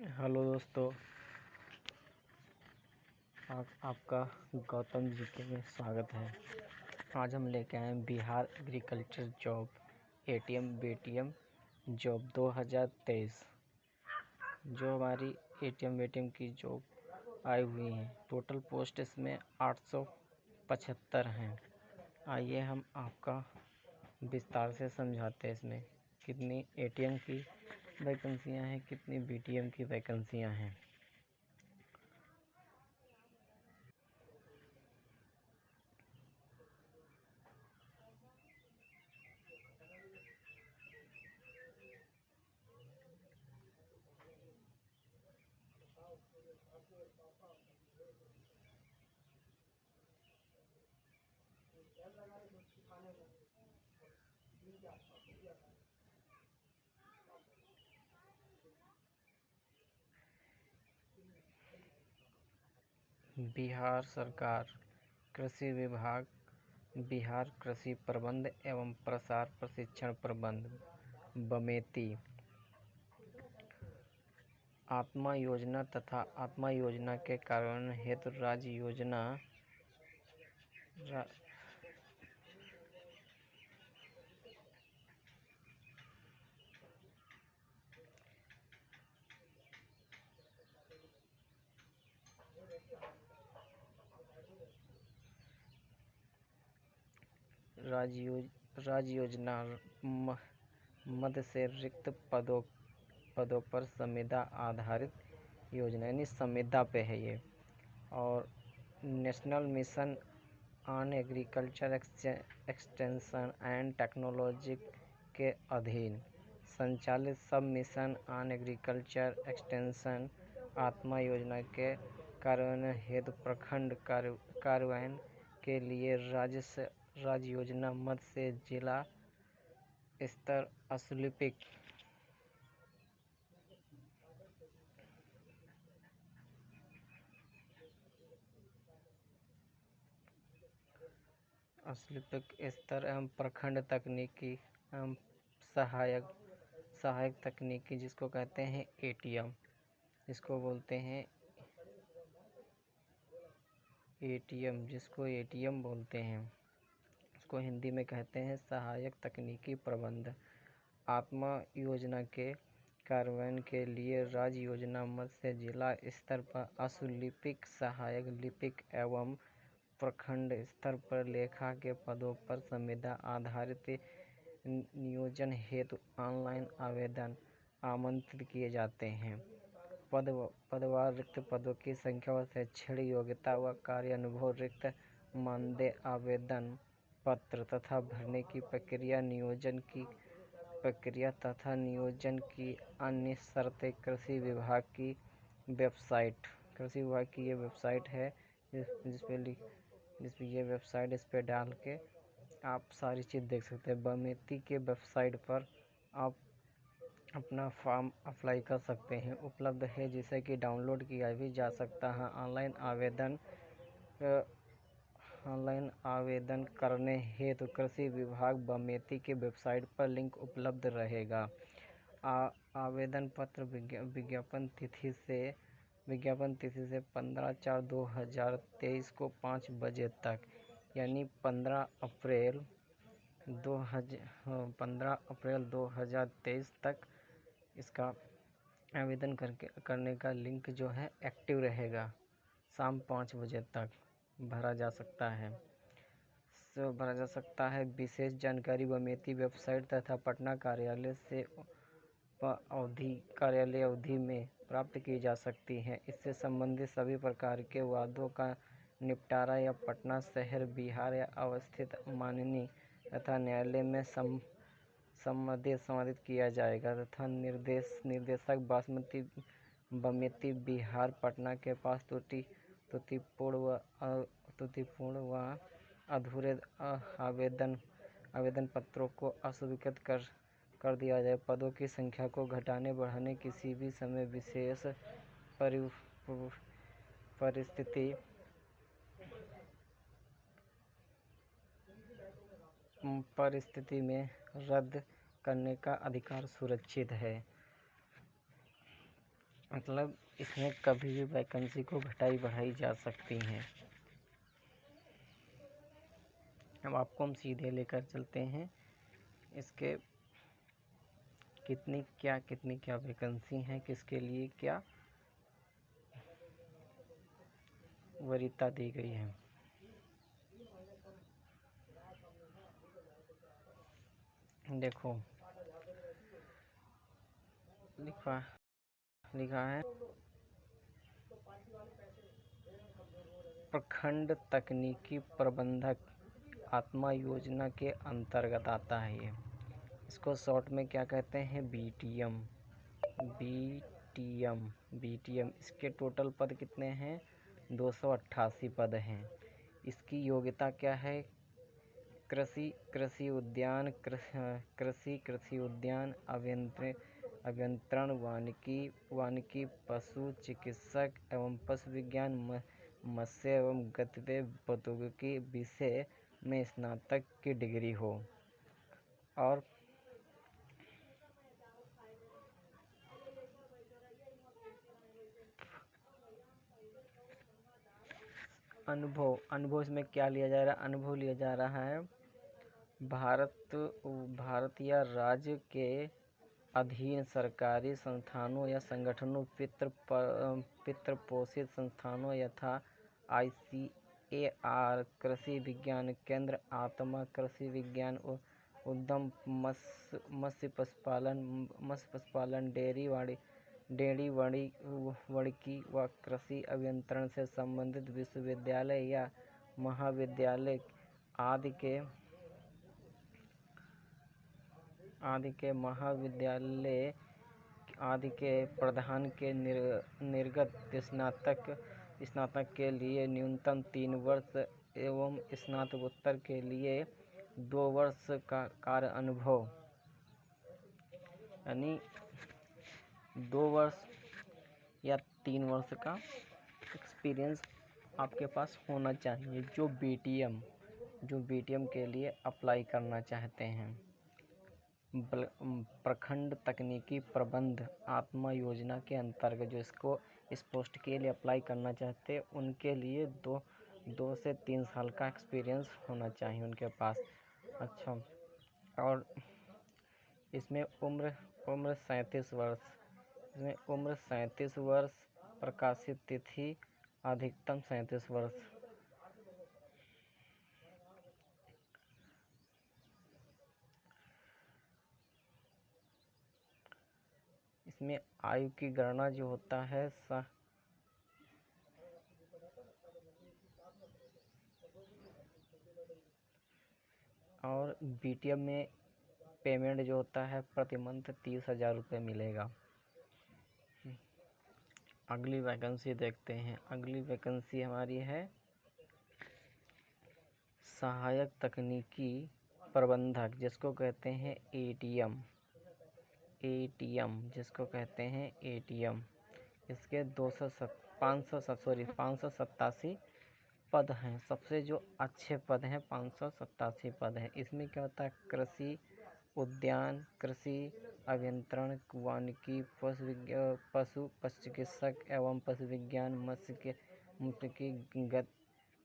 Hello दोस्तों, आज आपका गौतम जीके में स्वागत है। आज हम लेके आए हैं Bihar agriculture job ATM BTM job 2023। जो हमारी एटीएम बीटीएम की जॉब आई हुई हैं, टोटल पोस्ट इसमें 875 हैं। आइए हम आपका विस्तार से समझाते हैं इसमें कितनी एटीएम की वैकेंसियां हैं, कितनी बीटीएम की वैकेंसियां हैं। बिहार सरकार कृषि विभाग, बिहार कृषि प्रबंध एवं प्रसार प्रशिक्षण प्रबंध बमेती, आत्मा योजना तथा आत्मा योजना के कार्यान्वयन हेतु राज्य योजना राज्य योजना मद से रिक्त पदों पर संविदा आधारित योजना यानी संविदा पे है ये। और national mission on agriculture extension and technology के अधीन संचालित सब मिशन ऑन एग्रीकल्चर एक्सटेंशन आत्मा योजना के कार्यान्वयन हेतु प्रखंड कार्यान्वयन के लिए राज्य योजना मद से जिला स्तर असुलिपिक स्तर एवं प्रखंड तकनीकी एवं सहायक तकनीकी, जिसको कहते हैं एटीएम, जिसको बोलते हैं एटीएम बोलते हैं, उसको हिंदी में कहते हैं सहायक तकनीकी प्रबंध। आत्मा योजना के कार्यान्वयन के लिए राज्य योजना मद से जिला स्तर पर असुलिपिक, सहायक लिपिक एवं प्रखंड स्तर पर लेखा के पदों पर संविदा आधारित नियोजन हेतु ऑनलाइन आवेदन आमंत्रित किए जाते हैं। पदवार रिक्त पदों की संख्या व शैक्षणिक योग्यता व कार्य अनुभव, रिक्त मानदेय, आवेदन पत्र तथा भरने की प्रक्रिया, नियोजन की अन्य शर्तें कृषि विभाग की ये वेबसाइट है, जिस पे ये वेबसाइट, इस पे डाल के आप सारी चीज़ देख सकते हैं। बमेती के वेबसाइट पर आप अपना फॉर्म अप्लाई कर सकते हैं, उपलब्ध है, जिसे कि डाउनलोड किया भी जा सकता है। ऑनलाइन आवेदन करने हेतु कृषि विभाग बमेती के वेबसाइट पर लिंक उपलब्ध रहेगा। आवेदन पत्र विज्ञापन तिथि से 15/4/2023 को 5 बजे तक, यानी 15 अप्रैल 2023 तक इसका आवेदन करने का लिंक जो है एक्टिव रहेगा। शाम 5 बजे तक भरा जा सकता है। विशेष जानकारी बमेती वेबसाइट तथा पटना कार्यालय अवधि में प्राप्त की जा सकती है। इससे संबंधित सभी प्रकार के वादों का निपटारा या पटना शहर, बिहार या अवस्थित माननीय तथा न्यायालय में संपादित किया जाएगा तथा निर्देशक बमेती बिहार पटना के पास त्रुटिपूर्ण व अधूरे आवेदन पत्रों को अस्वीकृत कर दिया जाए। पदों की संख्या को घटाने बढ़ाने किसी भी समय विशेष परिस्थिति में रद्द करने का अधिकार सुरक्षित है। मतलब इसमें कभी भी वैकेंसी को घटाई बढ़ाई जा सकती हैं। अब आपको हम सीधे लेकर चलते हैं इसके कितनी क्या वैकेंसी हैं, किसके लिए क्या वरीयता दी गई है। देखो लिखा है प्रखंड तकनीकी प्रबंधक आत्मा योजना के अंतर्गत आता है ये। इसको शॉर्ट में क्या कहते हैं, बीटीएम। बीटीएम इसके टोटल पद कितने हैं, 288 पद हैं। इसकी योग्यता क्या है, कृषि उद्यान अभियंत्रण, वानिकी, पशु चिकित्सक एवं पशु विज्ञान, मत्स्य एवं गद्य प्रौद्योगिकी विषय में स्नातक की डिग्री हो। और अनुभव इसमें क्या लिया जा रहा है, अनुभव लिया जा रहा है भारत या राज्य के अधीन सरकारी संस्थानों या संगठनों, पितृ पोषित संस्थानों यथा ICAR, कृषि विज्ञान केंद्र, आत्मा कृषि विज्ञान उद्यम, मत्स्य पशुपालन, डेयरी वानिकी व कृषि अभियंत्रण से संबंधित विश्वविद्यालय या महाविद्यालय आदि के प्रधान के निर्गत स्नातक के लिए न्यूनतम 3 वर्ष एवं स्नातकोत्तर के लिए 2 वर्ष का कार्य अनुभव, यानी 2 वर्ष या 3 वर्ष का एक्सपीरियंस आपके पास होना चाहिए, जो बीटीएम के लिए अप्लाई करना चाहते हैं। प्रखंड तकनीकी प्रबंध आत्मा योजना के अंतर्गत जो इस पोस्ट के लिए अप्लाई करना चाहते हैं, उनके लिए 2 से 3 साल का एक्सपीरियंस होना चाहिए उनके पास। अच्छा, और इसमें उम्र 37 वर्ष, प्रकाशित तिथि अधिकतम 37 वर्ष। इसमें आयु की गणना जो होता है और बीटीएम में पेमेंट जो होता है प्रति मंथ 30,000 रुपये मिलेगा। अगली वैकेंसी देखते हैं। अगली वैकेंसी हमारी है सहायक तकनीकी प्रबंधक, जिसको कहते हैं एटीएम, जिसको कहते हैं एटीएम। इसके 587 पद हैं। सबसे जो अच्छे पद हैं 587 पद हैं। इसमें क्या होता है, कृषि उद्यान, कृषि अभियंत्रण, वानिकी, पशु चिकित्सक एवं पशु विज्ञान, मत्स्य की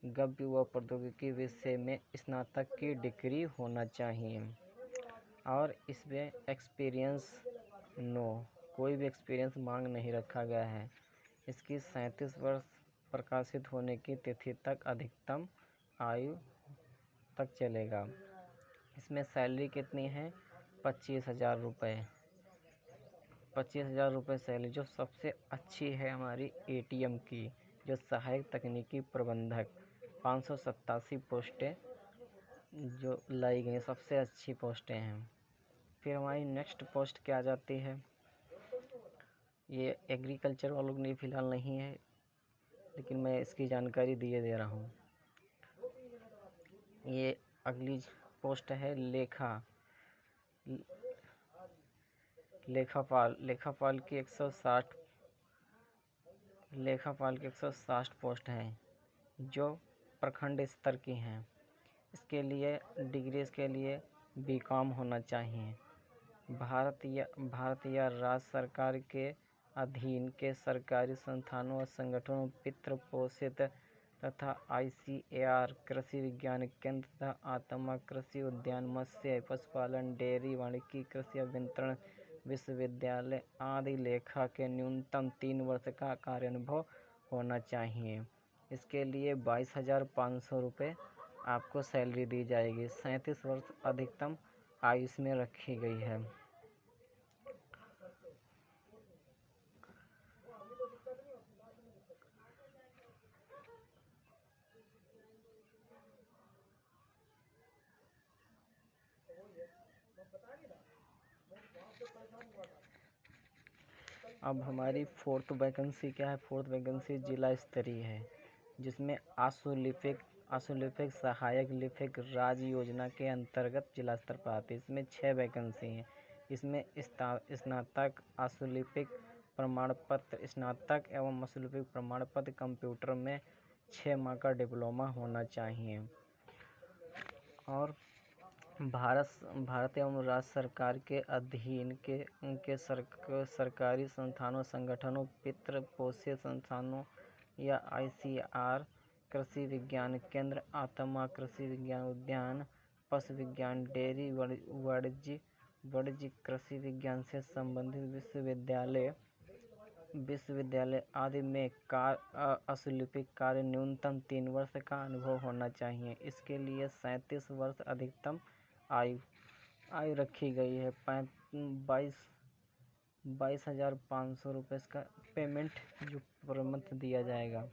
गद्य व प्रौद्योगिकी विषय में स्नातक की डिग्री होना चाहिए। और इसमें एक्सपीरियंस कोई भी एक्सपीरियंस मांग नहीं रखा गया है। इसकी 37 वर्ष प्रकाशित होने की तिथि तक अधिकतम आयु तक चलेगा। इसमें सैलरी कितनी है, 25,000 रुपये। 25,000 रुपये सैलरी जो सबसे अच्छी है हमारी एटीएम की, जो सहायक तकनीकी प्रबंधक 587 पोस्टें जो लाई गई, सबसे अच्छी पोस्टें हैं। फिर हमारी नेक्स्ट पोस्ट क्या आ जाती है, ये एग्रीकल्चर वालों के लिए फ़िलहाल नहीं है, लेकिन मैं इसकी जानकारी दे रहा हूँ। ये अगली पोस्ट है लेखापाल की 160 पोस्ट हैं, जो प्रखंड स्तर की हैं। इसके लिए डिग्री के लिए बीकॉम होना चाहिए। भारत या राज्य सरकार के अधीन के सरकारी संस्थानों और संगठनों, पितृ पोषित तथा ICAR कृषि विज्ञान केंद्र तथा आत्मा कृषि उद्यान, मत्स्य पशुपालन, डेयरी, वानिकी कृषि अभियंत्रण विश्वविद्यालय आदि लेखा के न्यूनतम 3 वर्ष का कार्यानुभव होना चाहिए। इसके लिए 22,500 रुपये आपको सैलरी दी जाएगी। 37 वर्ष अधिकतम आयु इसमें रखी गई है। अब हमारी 4th वैकेंसी क्या है? 4th वैकेंसी जिला स्तरीय है, जिसमें आशुलिपिक सहायक लिपिक राज्य योजना के अंतर्गत जिला स्तर पर आती है। इसमें 6 वैकेंसी हैं। इसमें स्नातक आशुलिपिक प्रमाण पत्र, स्नातक एवं आशुलिपिक प्रमाण पत्र, कंप्यूटर में 6 माह का डिप्लोमा होना चाहिए। और भारत एवं राज्य सरकार के अधीन के सरकारी संस्थानों, संगठनों, पितृ पोषित संस्थानों या ICAR कृषि विज्ञान केंद्र, आत्मा कृषि विज्ञान उद्यान, पशु विज्ञान, डेयरी, वाणिज्य कृषि विज्ञान से संबंधित विश्वविद्यालय आदि में आशुलिपिक कार्य न्यूनतम 3 वर्ष का अनुभव होना चाहिए। इसके लिए 37 वर्ष अधिकतम आयु रखी गई है। 22,500 रुपये इसका पेमेंट जो पर मंथ दिया जाएगा।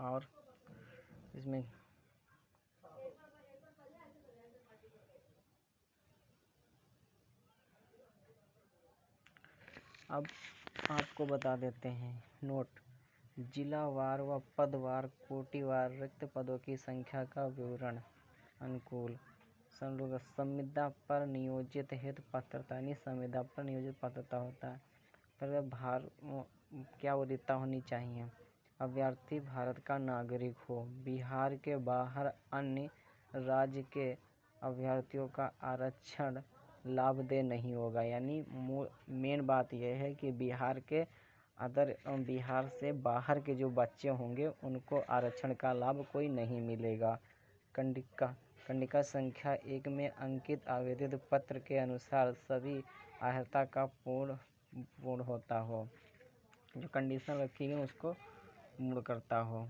और इसमें अब आपको बता देते हैं नोट। जिलावार व पदवार कोटिवार रिक्त पदों की संख्या का विवरण अनुकूल संविदा पर नियोजित हेतु पात्रता, यानी संविदा पर नियोजित पात्रता होता है। पर भार क्या वरीयता होनी चाहिए? अभ्यर्थी भारत का नागरिक हो, बिहार के बाहर अन्य राज्य के अभ्यर्थियों का आरक्षण लाभदेय नहीं होगा। यानी मेन बात यह है कि बिहार से बाहर के जो बच्चे होंगे उनको आरक्षण का लाभ कोई नहीं मिलेगा। कंडिका संख्या 1 में अंकित आवेदित पत्र के अनुसार सभी अर्हता का पूर्ण होता हो। जो कंडीशन रखी है उसको पूर्ण करता हो।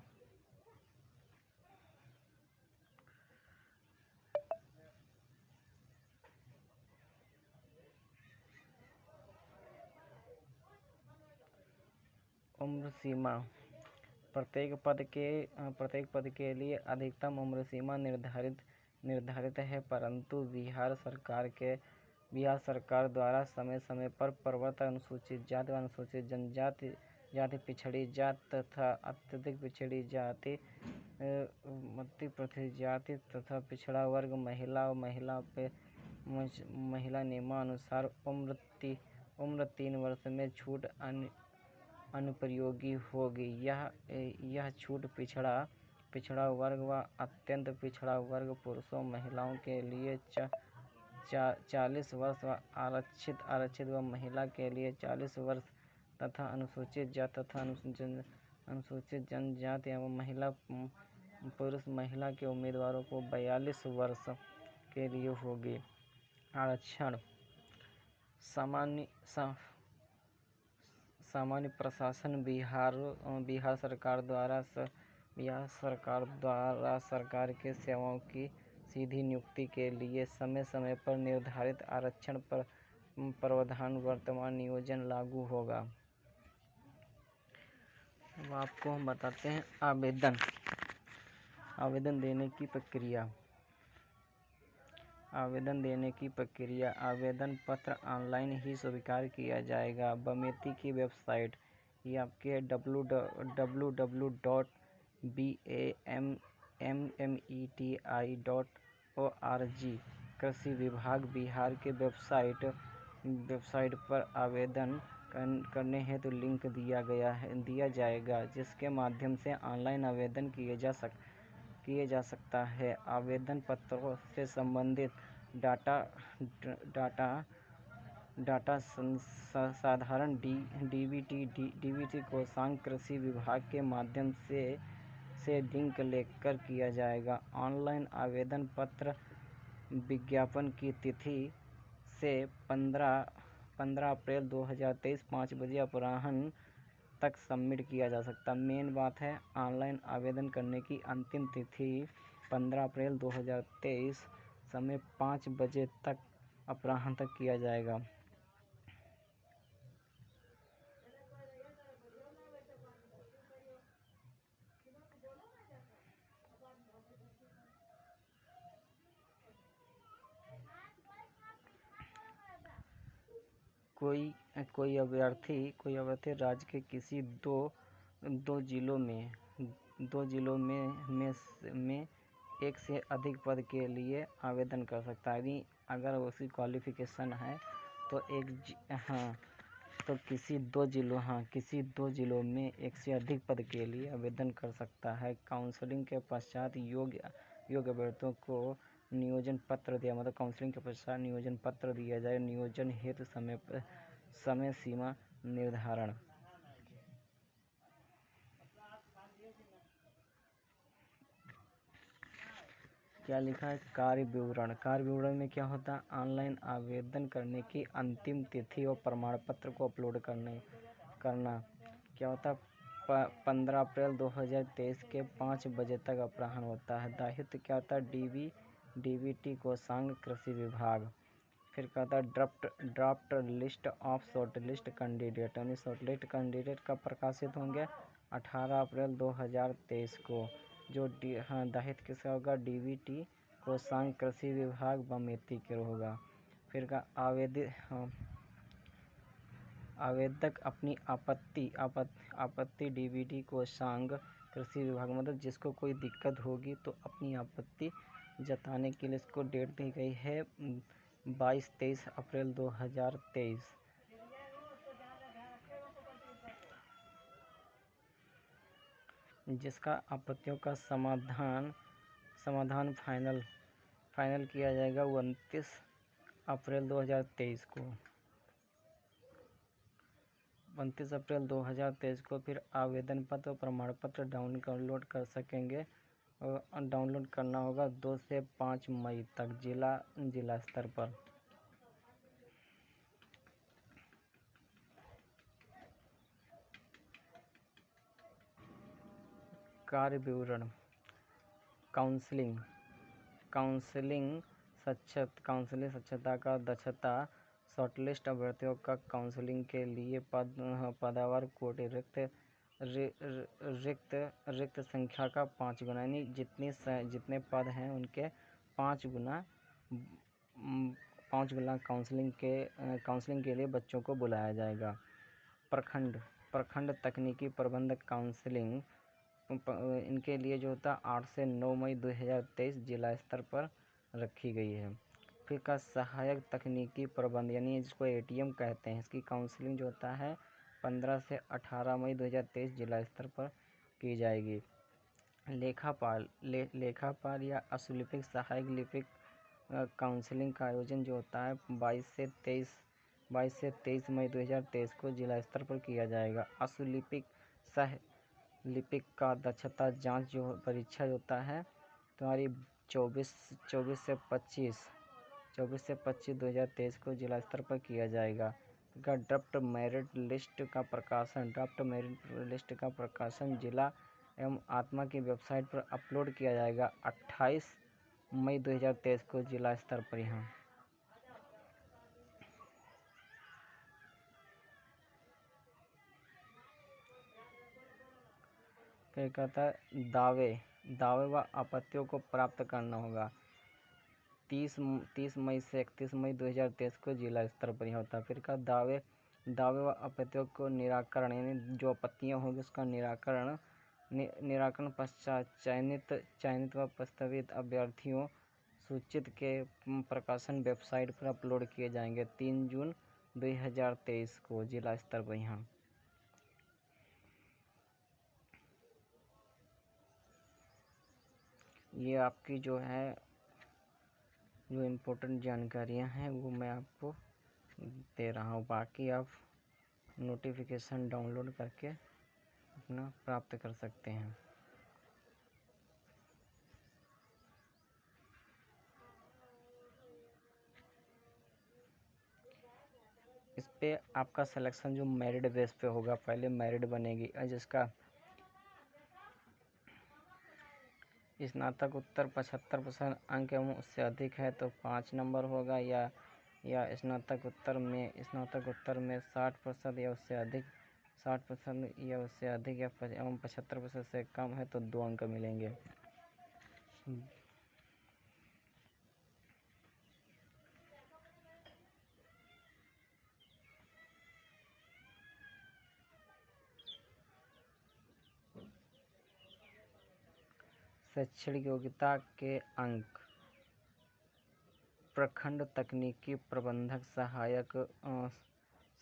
उम्र सीमा प्रत्येक पद के लिए अधिकतम उम्र सीमा निर्धारित है, परंतु बिहार सरकार द्वारा समय समय पर प्रवर्तक अनुसूचित जाति व अनुसूचित जनजाति, पिछड़ी जाति तथा अत्यधिक पिछड़ी जाति, मध्य प्रदेश जाति तथा पिछड़ा वर्ग, महिला नियमानुसार उम्र 3 वर्ष में छूट अनुपयोगी होगी। यह छूट पिछड़ा वर्ग व अत्यंत पिछड़ा वर्ग, पुरुषों महिलाओं के लिए 40 वर्ष व आरक्षित व महिला के लिए 40 वर्ष तथा अनुसूचित जाति तथा अनुसूचित जनजाति एवं पुरुष महिला के उम्मीदवारों को 42 वर्ष के लिए होगी। आरक्षण सामान्य प्रशासन बिहार सरकार द्वारा सरकार के सेवाओं की सीधी नियुक्ति के लिए समय समय पर निर्धारित आरक्षण पर प्रावधान वर्तमान नियोजन लागू होगा। अब आपको हम बताते हैं आवेदन देने की प्रक्रिया। आवेदन पत्र ऑनलाइन ही स्वीकार किया जाएगा। बमेती की वेबसाइट ये आपके www.bameti.org कृषि विभाग बिहार के वेबसाइट पर आवेदन करने हेतु लिंक दिया जाएगा, जिसके माध्यम से ऑनलाइन आवेदन किए जा सकता है। आवेदन पत्रों से संबंधित डाटा डाटा साधारण डीबीटी कोषांग कृषि विभाग के माध्यम से लिंक लेकर किया जाएगा। ऑनलाइन आवेदन पत्र विज्ञापन की तिथि से 15 अप्रैल 2023 5 बजे अपराह्न तक सबमिट किया जा सकता। मेन बात है, ऑनलाइन आवेदन करने की अंतिम तिथि 15 अप्रैल 2023 समय 5 बजे तक अपराह्न तक किया जाएगा। कोई अभ्यर्थी राज्य के किसी दो जिलों में एक से अधिक पद के लिए आवेदन कर सकता है। अगर उसकी क्वालिफिकेशन है तो किसी दो जिलों में एक से अधिक पद के लिए आवेदन कर सकता है। काउंसलिंग के पश्चात योग्य अभ्यर्थियों को नियोजन पत्र दिया जाए। नियोजन हेतु समय सीमा निर्धारण। क्या लिखा है? कार्य विवरण में क्या होता है? ऑनलाइन आवेदन करने की अंतिम तिथि और प्रमाण पत्र को अपलोड करना क्या होता है? 15 अप्रैल 2023 के 5 बजे तक अपराह्न होता है। दायित्व क्या होता है? डीबीटी कोषांग कृषि विभाग। फिर कहता है draft list of shortlist candidate, यानी शॉर्टलिस्ट कैंडिडेट कब प्रकाशित होंगे? 18 अप्रैल 2023 को। जो दायित्व किसका होगा? डीबीटी कोषांग कृषि विभाग बमेती के होगा। फिर का आवेदक अपनी आपत्ति डीबीटी कोषांग कृषि विभाग, मतलब जिसको कोई दिक्कत होगी तो अपनी आपत्ति जताने के लिए इसको डेट दी गई है 22-23 अप्रैल 2023। जिसका आपत्तियों का समाधान फाइनल किया जाएगा 29 अप्रैल 2023 को। 29 अप्रैल 2023 को फिर आवेदन पत्र और प्रमाण पत्र डाउनलोड कर सकेंगे। और डाउनलोड करना होगा 2 से 5 मई तक जिला स्तर पर। कार्य विवरण। काउंसलिंग साक्षरता का दक्षता। शॉर्टलिस्ट अभ्यर्थियों का काउंसलिंग के लिए पदवार कोटे रिक्त संख्या का 5 गुना, यानी जितने पद हैं उनके 5 गुना काउंसलिंग के लिए बच्चों को बुलाया जाएगा। प्रखंड तकनीकी प्रबंधक काउंसलिंग, इनके लिए जो होता है 8 से 9 मई 2023 जिला स्तर पर रखी गई है। फिर का सहायक तकनीकी प्रबंध, यानी जिसको एटीएम कहते हैं, इसकी काउंसलिंग जो होता है 15 से 18 मई 2023 जिला स्तर पर की जाएगी। लेखापाल या असुलिपिक सहायक लिपिक काउंसलिंग का आयोजन जो होता है 22 से 23 मई 2023 को जिला स्तर पर किया जाएगा। असुलिपिक सह लिपिक का दक्षता जांच जो परीक्षा होता है तुम्हारी 24 से 25 2023 को जिला स्तर पर किया जाएगा। ड्राफ्ट मेरिट लिस्ट का प्रकाशन जिला एवं आत्मा की वेबसाइट पर अपलोड किया जाएगा 28 मई 2023 को जिला स्तर पर। यहाँ फिर कहता है दावे व आपत्तियों को प्राप्त करना होगा 30 मई से 31 मई 2023 को जिला स्तर पर ही होता है। फिर का दावे व आपत्तियों को निराकरण, यानी जो आपत्तियां होंगी उसका निराकरण पश्चात चयनित व प्रस्तावित अभ्यर्थियों सूचित के प्रकाशन वेबसाइट पर अपलोड किए जाएंगे 3 जून 2023 को जिला स्तर पर। यहाँ ये आपकी जो इम्पोर्टेंट जानकारियां हैं वो मैं आपको दे रहा हूँ। बाकी आप नोटिफिकेशन डाउनलोड करके अपना प्राप्त कर सकते हैं। इस पे आपका सिलेक्शन जो मेरिट बेस पे होगा, पहले मेरिट बनेगी और जिसका स्नातकोत्तर 75% अंक एवं उससे अधिक है तो 5 नंबर होगा, या स्नातकोत्तर में 60% या उससे अधिक 60% या उससे अधिक या एवं 75% से कम है तो 2 अंक मिलेंगे। शैक्षणिक योग्यता के अंक: प्रखंड तकनीकी प्रबंधक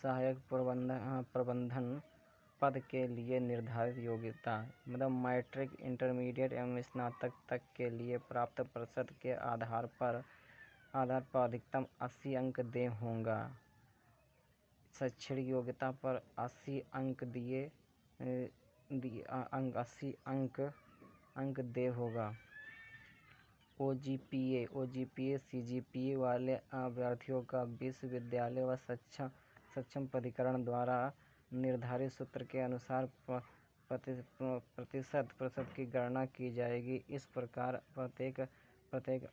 सहायक प्रबंधन पद के लिए निर्धारित योग्यता मतलब मैट्रिक, इंटरमीडिएट एवं स्नातक तक के लिए प्राप्त प्रतिशत के आधार पर अधिकतम 80 अंक दे होगा। शैक्षणिक योग्यता पर 80 अंक 80 अंक दे होगा। OGPA CGPA वाले अभ्यर्थियों का विश्वविद्यालय व सक्षम प्राधिकरण द्वारा निर्धारित सूत्र के अनुसार प्रतिशत की गणना की जाएगी। इस प्रकार प्रत्येक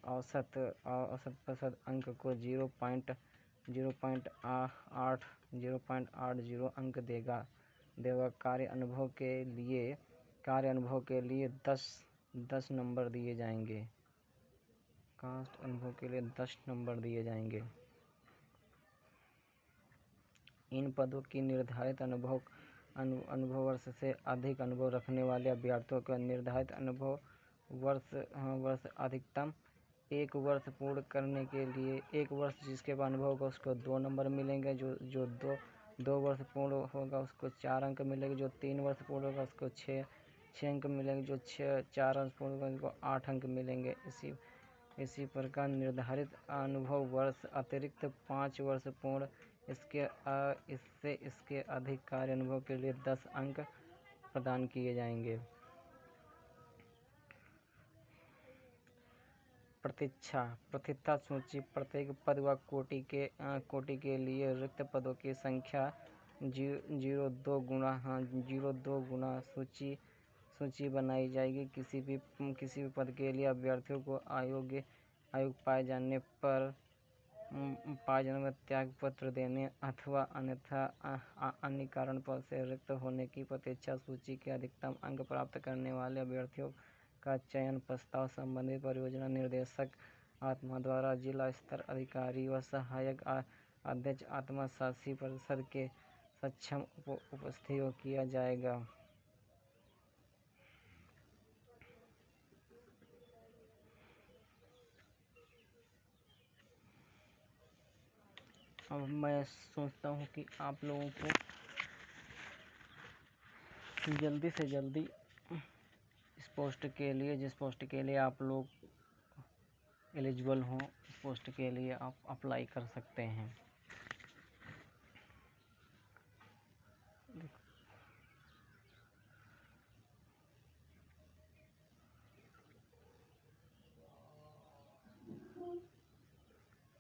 औसत प्रतिशत अंक को 0.80 अंक देगा। कार्य अनुभव के लिए 10 नंबर दिए जाएंगे। कास्ट अनुभव के लिए 10 नंबर दिए जाएंगे। इन पदों की निर्धारित अनुभव वर्ष से अधिक अनुभव रखने वाले अभ्यर्थियों का निर्धारित अनुभव वर्ष अधिकतम 1 वर्ष पूर्ण करने के लिए 1 वर्ष जिसके बाद अनुभव होगा उसको 2 नंबर मिलेंगे। जो 2 वर्ष पूर्ण होगा उसको 4 अंक मिलेंगे। जो 3 वर्ष पूर्ण होगा उसको 6 अंक मिलेंगे। जो 4 वर्ष पूर्ण होगा उसको 8 अंक मिलेंगे। इसी प्रकार निर्धारित अनुभव वर्ष अतिरिक्त 5 वर्ष पूर्ण इसके अधिक कार्य अनुभव के लिए 10 अंक प्रदान किए जाएंगे। प्राथमिकता सूची: प्रत्येक पद व कोटि के लिए रिक्त पदों की संख्या 0.2 गुना सूची बनाई जाएगी। किसी भी पद के लिए अभ्यर्थियों को अयोग्य पाए जाने पर त्याग पत्र देने अथवा अन्यथा अन्य कारण पर से रिक्त होने की प्रतीक्षा सूची के अधिकतम अंक प्राप्त करने वाले अभ्यर्थियों का चयन प्रस्ताव संबंधित परियोजना निर्देशक आत्मा द्वारा जिला स्तर अधिकारी व सहायक अध्यक्ष आत्मा शासी परिषद के सक्षम उपस्थितियों किया जाएगा। अब मैं सोचता हूँ कि आप लोगों को जल्दी से जल्दी जिस पोस्ट के लिए आप लोग एलिजिबल हों उस पोस्ट के लिए आप अप्लाई कर सकते हैं।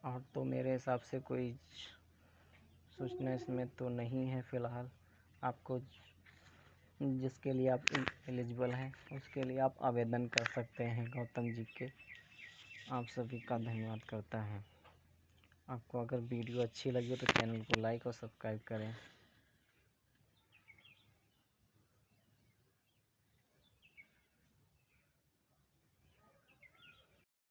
और तो मेरे हिसाब से कोई सूचना इसमें तो नहीं है फ़िलहाल। आपको जिसके लिए आप एलिजिबल हैं उसके लिए आप आवेदन कर सकते हैं। गौतम जी के आप सभी का धन्यवाद करता है। आपको अगर वीडियो अच्छी लगी तो चैनल को लाइक और सब्सक्राइब करें।